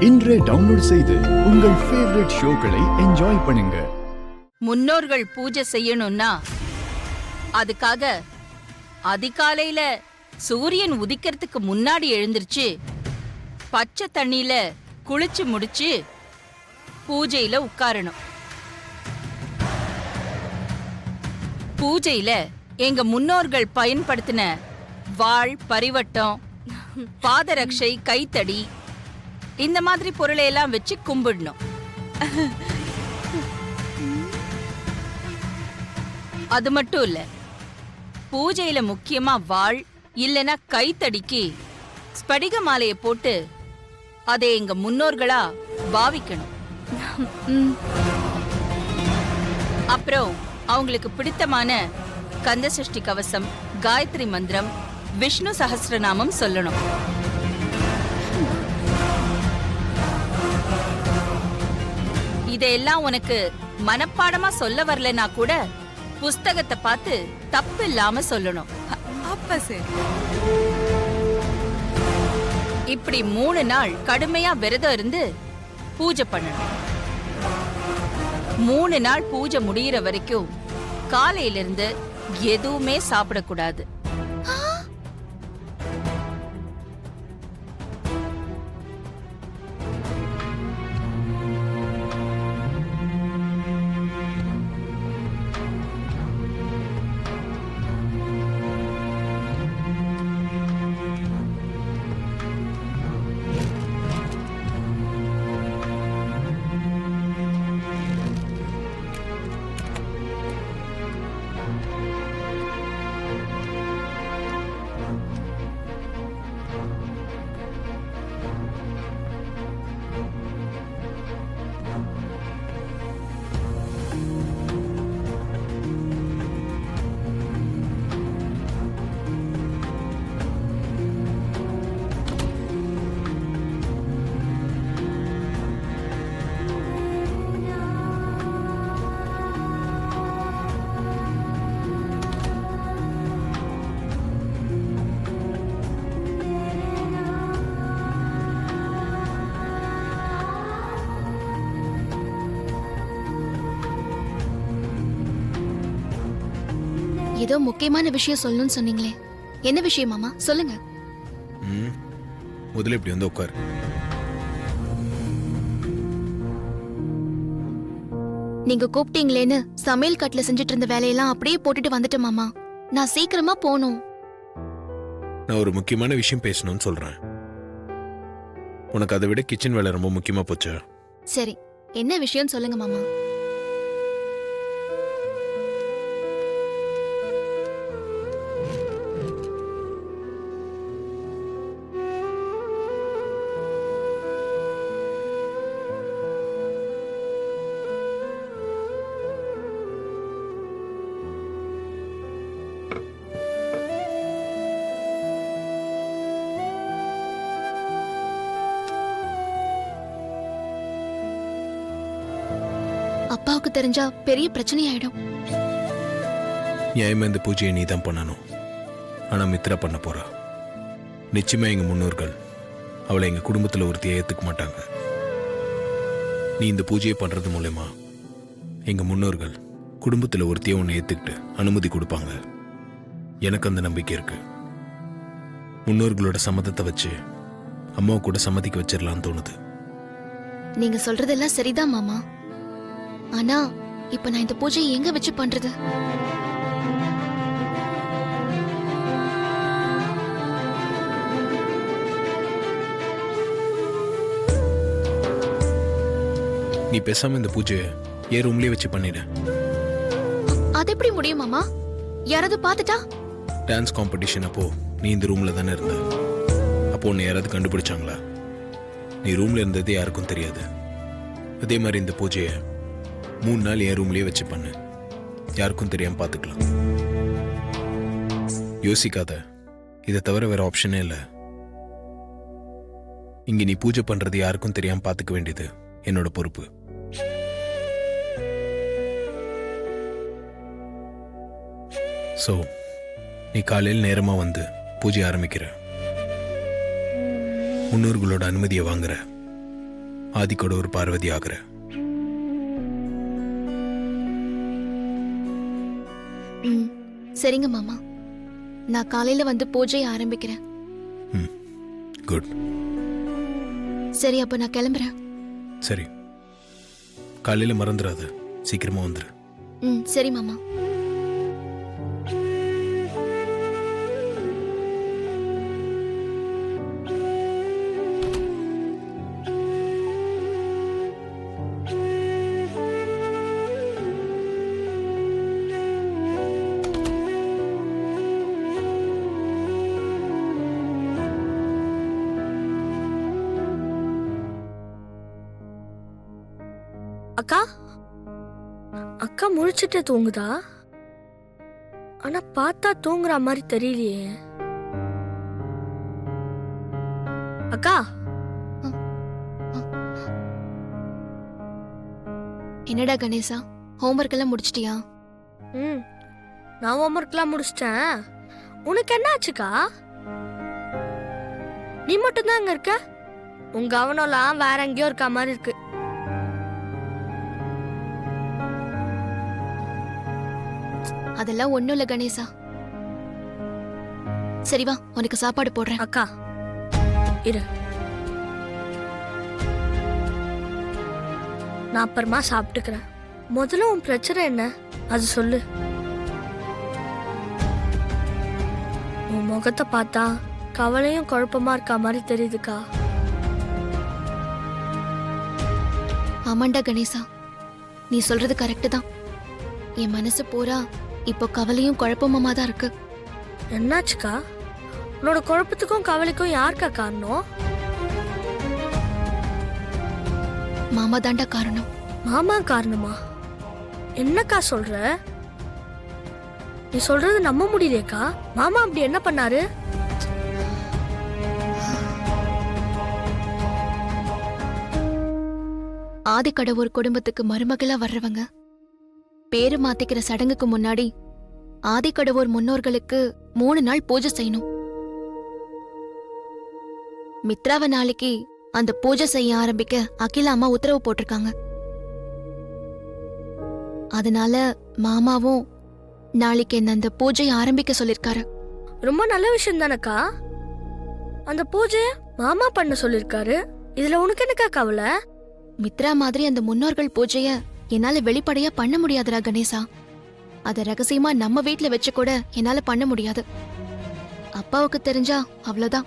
இன்றே டவுன்லோட் செய்து உங்கள் ஃபேவரட் ஷோக்களை என்ஜாய் பண்ணுங்க. முன்னோர்கள் பூஜை செய்யணும்னா அதுக்காக அதிகாலையில சூரியன் உதிக்கிறதுக்கு முன்னாடி எழுந்திருச்சு பச்சை தண்ணியில குளிச்சு முடிச்சு பூஜையில உட்காரணும். பூஜையில எங்க முன்னோர்கள் பயன்படுத்தின வாள், பரிவட்டம், பாதரட்சை, கைத்தடி இந்த மாதிரி பொருளை எல்லாம் வச்சு கும்பிடணும். அது மட்டும் இல்ல, பூஜையில முக்கியமா வாள் இல்லனா கைத்தடிக்கு ஸ்படிக மாலையை போட்டு அதை எங்க முன்னோர்களா பாவிக்கணும். அப்புறம் அவங்களுக்கு பிடித்தமான கந்தசஷ்டி கவசம், காயத்ரி மந்திரம், விஷ்ணு சஹஸ்ரநாமம் சொல்லணும். இதெல்லாம் உனக்கு மனப்பாடமா சொல்ல வரலனா கூட புஸ்தகத்தை பார்த்து தப்பு இல்லாம சொல்லணும். அப்ப சரி. இப்படி 3 நாள் கடுமையா விரதம் இருந்து பூஜை பண்ணணும். 3 நாள் பூஜை முடியிற வரைக்கும் காலையிலிருந்து எதுவுமே சாப்பிடக்கூடாது. ஏதோ முக்கியமான விஷயம் சொல்லணும்னு சொன்னீங்களே, என்ன விஷயம் மாமா? சொல்லுங்க. முதல்ல இப்படி வந்து உட்காரு. நீங்க கூப்பிட்டீங்களேன்னு சமையல் கட்டுல செஞ்சுட்டு இருந்த வேலையெல்லாம் அப்படியே போட்டுட்டு வந்துட்டேன் மாமா. நான் சீக்கிரமா போகணும். நான் ஒரு முக்கியமான விஷயம் பேசணும்னு சொல்றேன். உனக்கு அதை விட கிச்சன் வேலை ரொம்ப முக்கியமா போச்சா? சரி, என்ன விஷயம் சொல்லுங்க மாமா. அப்பாவுக்கு தெரிஞ்சா பெரிய பிரச்சனை ஆயிடும். நியாயமா இந்த பூஜையை நீ தான் பண்ணணும். ஆனா மித்ரா பண்ண போறா. நிச்சயமா எங்க முன்னோர்கள் அவளை எங்க குடும்பத்துல ஒருத்தியை ஏத்துக்க மாட்டாங்க. நீ இந்த பூஜையை பண்றது மூலமா எங்க முன்னோர்கள் குடும்பத்துல ஒருத்தியை உன்னை ஏத்துக்கிட்டு அனுமதி கொடுப்பாங்க. எனக்கு அந்த நம்பிக்கை இருக்கு. முன்னோர்களோட சம்மதத்தை வச்சு அம்மாவை கூட சம்மதிக்க வச்சிடலான்னு தோணுது. நீங்க சொல்றதெல்லாம் சரிதான் மாமா. ஆனா இப்ப நான் இந்த பூஜையை எங்க வச்சு பண்றது? நீ பேசாம இந்த பூஜையை ஏன் ரூம்லயே வச்சு பண்ணிடு. அது எப்படி முடியும் மாமா? யாராவது பார்த்துட்டா? டான்ஸ் காம்படிஷன் அப்போ நீ இந்த ரூம்ல தானே இருந்த. அப்போ உன்னை யாராவது கண்டுபிடிச்சாங்களா? நீ ரூம்ல இருந்ததே யாருக்கும் தெரியாது. அதே மாதிரி இந்த பூஜையை 3 நாள் என் ரூம்லயே வச்சு பண்ணு. யாருக்கும் தெரியாம பாத்துக்கலாம். யோசிக்காத. இதை தவிர வேற ஆப்ஷனே இல்ல. இங்க நீ பூஜை பண்றது யாருக்கும் தெரியாம பாத்துக்க வேண்டியது என்னோட பொறுப்பு. சோ நீ காலையில் நேரமா வந்து பூஜை ஆரம்பிக்கிற. முன்னோர்களோட அனுமதியை வாங்குற. ஆதிக்கோட ஒரு பார்வதி ஆகுற. ம் சரிங்க மாமா, நான் காலையில வந்து பூஜையை ஆரம்பிக்கிறேன். குட். சரி, அப்ப நான் கிளம்புறேன். சரி, காலையில மறந்துடாத, சீக்கிரமா வந்துரு. ம் சரி மாமா. அக்கா, அக்கா முழிச்சிட்டு தூங்குதா? ஆனா பார்த்தா தூங்குற மாதிரி தெரியலையே. அக்கா, என்னடா கணேசா, ஹோம்ஒர்க் எல்லாம் முடிச்சிட்டியா? ம் நான் ஹோம்ஒர்க்லாம் முடிச்சிட்டேன். உனக்கு என்ன ஆச்சுக்கா? நீ மட்டும்தான் அங்க இருக்க. உங்க கவனம்லாம் வேற எங்கேயோ இருக்க மாதிரி இருக்கு. அதெல்லாம் ஒண்ணும் இல்ல கணேசா. சரி வா, உனக்கு சாப்பாடு போடுறேன். அக்கா இரு, நான் அப்புறமா சாப்பிட்டுக்கிறேன். முதல்ல உன் பிரச்சனை என்ன அது சொல்லு. உன் முகத்தை பார்த்தா கவலையும் குழப்பமா இருக்க மாதிரி தெரியுதுக்கா. ஆமாண்டா கணேசா, நீ சொல்றது கரெக்ட் தான். என் மனசு பூரா இப்போ கவலையும் குழப்பமா தான் இருக்கு. என்னாச்சுக்கா? உன்னோட குழப்பத்துக்கும் கவலைக்கும் யாருக்கா காரணம்? மாமா தாண்டா காரணம். மாமா காரணமா? என்னக்கா சொல்ற? நீ சொல்றது நம்ப முடியலையேக்கா. மாமா அப்படி என்ன பண்ணாரு? ஆதிக்கடவுர் குடும்பத்துக்கு மருமகளா வர்றவங்க பேரு மாத்திக்கிற சடங்குக்கு முன்னாடி ஆதிக்கடவுர் முன்னோர்களுக்கு 3 நாள் பூஜை செய்யணும். மித்ராவ நாளைக்கு அந்த பூஜை செய்ய ஆரம்பிக்க அகிலா அம்மா உத்தரவு போட்டிருக்காங்க. அதனால மாமாவும் நாளைக்கு என்ன அந்த பூஜையை ஆரம்பிக்க சொல்லிருக்காரு. ரொம்ப நல்ல விஷயம் தானக்கா. அந்த பூஜை மாமா பண்ண சொல்லிருக்காரு. இதுல உனக்கு என்னக்கா கவலை? மித்ரா மாதிரி அந்த முன்னோர்கள் பூஜைய என்னால வெளிப்படையா பண்ண முடியாதுடா கணேசா. அத ரகசியமா நம்ம வீட்ல வச்சு கூட என்னால பண்ண முடியாது. அப்பாவுக்கு தெரிஞ்சா அவ்வளவுதான்.